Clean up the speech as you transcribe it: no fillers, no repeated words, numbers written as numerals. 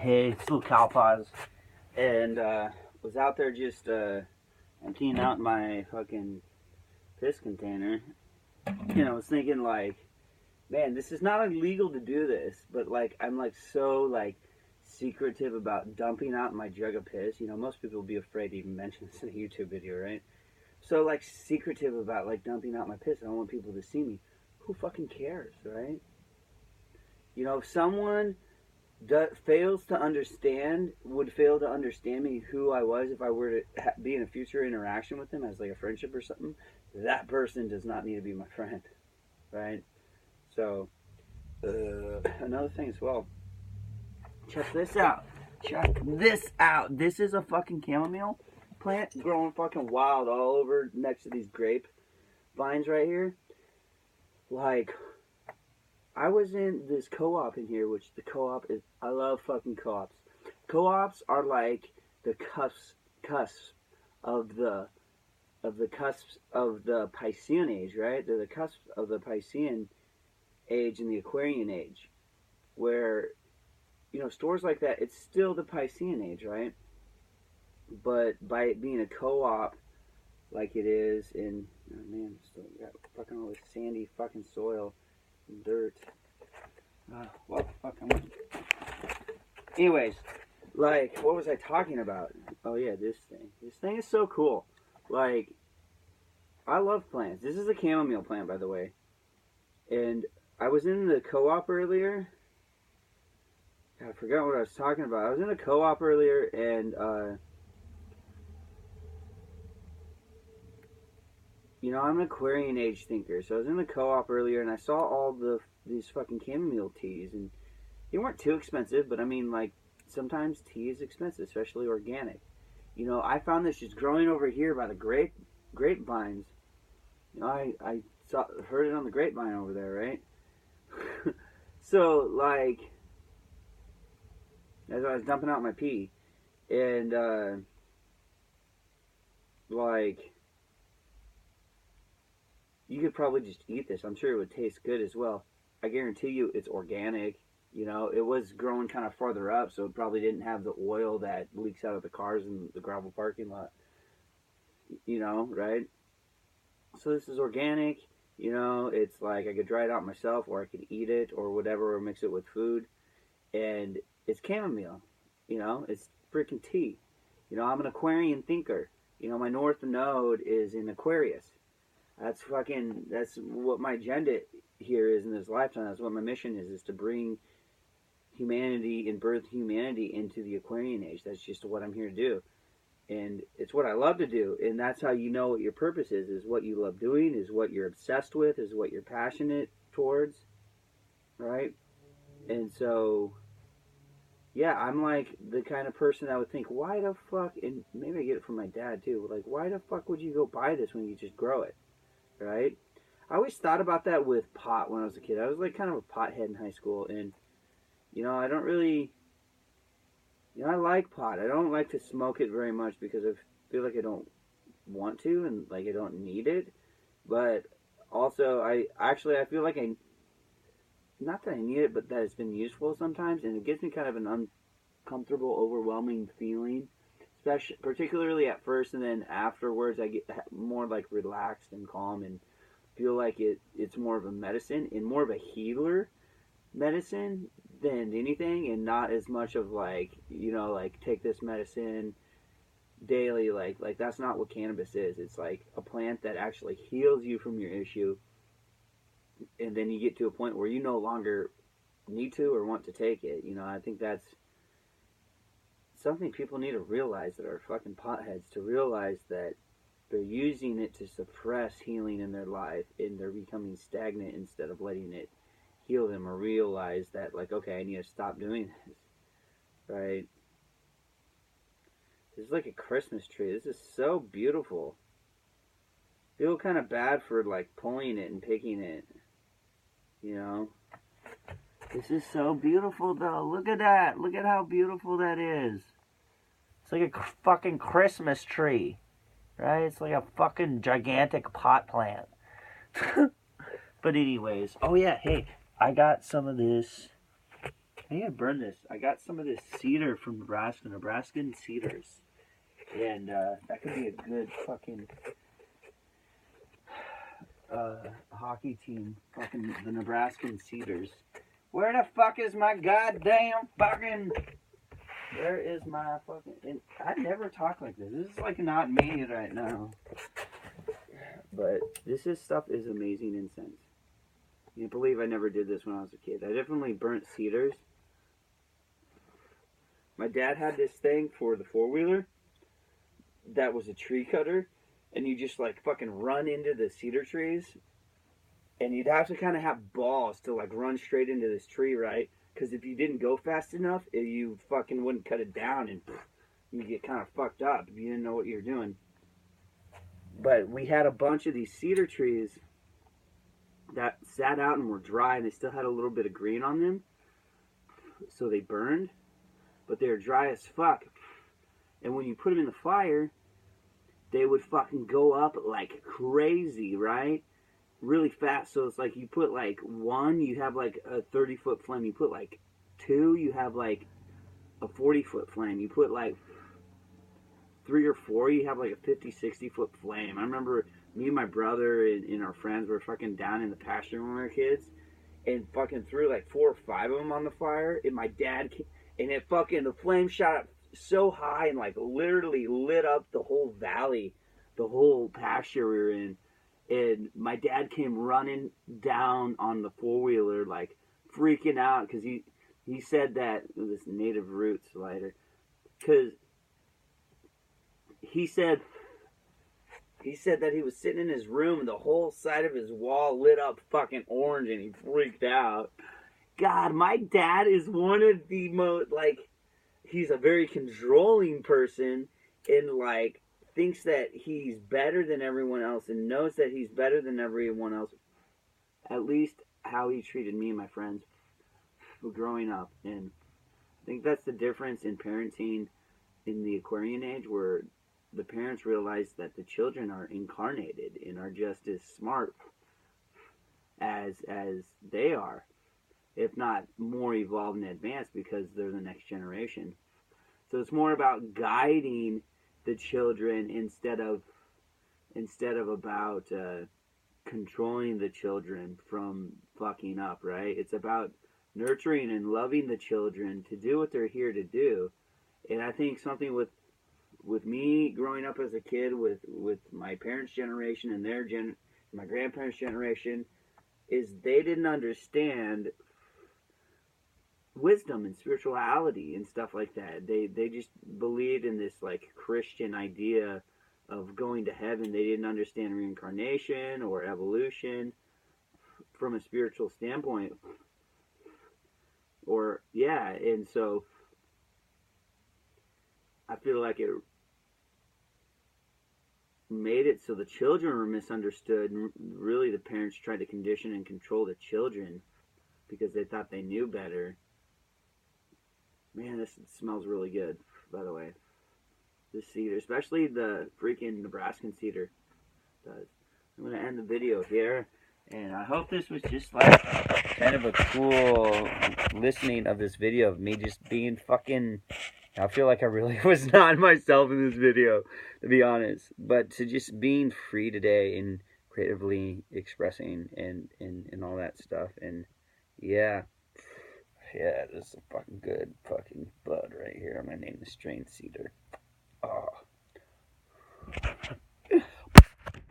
Hey, it's little cow paws. And was out there just emptying out my fucking piss container. I was thinking like, man, this is not illegal to do this, but like I'm like so like secretive about dumping out my jug of piss. Most people would be afraid to even mention this in a YouTube video, right? So like secretive about like dumping out my piss. I don't want people to see me. Who fucking cares, right? If someone would fail to understand me who I was if I were to be in a future interaction with them as like a friendship or something, that person does not need to be my friend, right? So, another thing as well. Check this out. This is a fucking chamomile plant growing fucking wild all over next to these grape vines right here. Like, I was in this co-op in here, which the co-op is, I love fucking co-ops. Co-ops are like the cusps of the cusps of the Piscean age, right? They're the cusps of the Piscean age and the Aquarian age, where stores like that, it's still the Piscean age, right? But by it being a co-op like it is in, oh man, still got fucking all this sandy fucking soil and dirt. What the fuck? Anyways, like, what was I talking about? Oh yeah, this thing. This thing is so cool. Like, I love plants. This is a chamomile plant, by the way. And I was in the co-op earlier. God, I forgot what I was talking about. I was in a co-op earlier, and I'm an Aquarian age thinker. So I was in the co-op earlier, and I saw all these fucking chamomile teas, and they weren't too expensive, but I mean, like, sometimes tea is expensive, especially organic. I found this just growing over here by the grapevines. I heard it on the grapevine over there, right? So, like, as I was dumping out my pee, and, like, you could probably just eat this. I'm sure it would taste good as well. I guarantee you it's organic. It was growing kind of farther up, so it probably didn't have the oil that leaks out of the cars in the gravel parking lot. Right? So this is organic. It's like I could dry it out myself, or I could eat it, or whatever, or mix it with food. And it's chamomile. It's freaking tea. I'm an Aquarian thinker. My North Node is in Aquarius. That's what my agenda here is in this lifetime. That's what my mission is to bring humanity and birth humanity into the Aquarian age. That's just what I'm here to do. And it's what I love to do. And that's how you know what your purpose is what you love doing, is what you're obsessed with, is what you're passionate towards. Right? And so, yeah, I'm like the kind of person that would think, why the fuck, and maybe I get it from my dad too, like, why the fuck would you go buy this when you just grow it? Right? I always thought about that with pot when I was a kid. I was like kind of a pothead in high school, and I don't really, I like pot. I don't like to smoke it very much because I feel like I don't want to, and like I don't need it. But also, I feel like not that I need it, but that it's been useful sometimes, and it gives me kind of an uncomfortable, overwhelming feeling, particularly at first, and then afterwards I get more like relaxed and calm and feel like it's more of a medicine and more of a healer medicine than anything, and not as much of like, like take this medicine daily, like that's not what cannabis is. It's like a plant that actually heals you from your issue, and then you get to a point where you no longer need to or want to take it. I think that's something people need to realize that are fucking potheads, to realize that they're using it to suppress healing in their life, and they're becoming stagnant instead of letting it heal them, or realize that, like, okay, I need to stop doing this, right? This is like a Christmas tree. This is so beautiful. I feel kind of bad for, like, pulling it and picking it, This is so beautiful, though. Look at that. Look at how beautiful that is. It's like a fucking Christmas tree, right? It's like a fucking gigantic pot plant. But anyways, oh yeah, hey, I got some of this I need to burn this. I got some of this cedar from Nebraska, Nebraskan cedars. And that could be a good fucking hockey team. Fucking the Nebraskan Cedars. Where the fuck is my goddamn fucking... Where is my fucking... And I never talk like this. This is like not me right now. But stuff is amazing incense. I can't believe I never did this when I was a kid. I definitely burnt cedars. My dad had this thing for the four-wheeler that was a tree cutter, and you just like fucking run into the cedar trees, and you'd have to kind of have balls to like run straight into this tree, right? Because if you didn't go fast enough, you fucking wouldn't cut it down, and you get kind of fucked up if you didn't know what you were doing. But we had a bunch of these cedar trees that sat out and were dry, and they still had a little bit of green on them, so they burned, but they were dry as fuck. And when you put them in the fire, they would fucking go up like crazy, right? Really fast. So it's like you put like one, you have like a 30-foot flame. You put like two, you have like a 40-foot flame. You put like 3 or 4, you have like a 50, 60-foot flame. I remember me and my brother and our friends were fucking down in the pasture when we were kids, and fucking threw like 4 or 5 of them on the fire. And my dad came, and it fucking, the flame shot up so high and like literally lit up the whole valley, the whole pasture we were in. And my dad came running down on the four-wheeler, like freaking out, because he said that this native roots lighter, because he said that he was sitting in his room and the whole side of his wall lit up fucking orange, and he freaked out. God, my dad is one of the most, like, he's a very controlling person, and like thinks that he's better than everyone else and knows that he's better than everyone else. At least how he treated me and my friends growing up. And I think that's the difference in parenting in the Aquarian age, where the parents realize that the children are incarnated and are just as smart as they are, if not more evolved and advanced, because they're the next generation. So it's more about guiding the children instead of about controlling the children from fucking up, right? It's about nurturing and loving the children to do what they're here to do. And I think something with me growing up as a kid, with my parents' generation and my grandparents' generation, is they didn't understand wisdom and spirituality and stuff like that. They just believed in this like Christian idea of going to heaven. They didn't understand reincarnation or evolution from a spiritual standpoint. And so I feel like it made it so the children were misunderstood, and really the parents tried to condition and control the children because they thought they knew better. Man, this smells really good, by the way. This cedar, especially the freaking Nebraskan cedar, does. I'm going to end the video here, and I hope this was just like kind of a cool listening of this video of me just being fucking... I feel like I really was not myself in this video, to be honest. But to just being free today and creatively expressing and all that stuff. And yeah. Yeah, this is a fucking good fucking bud right here. I'm going to name the strain Cedar.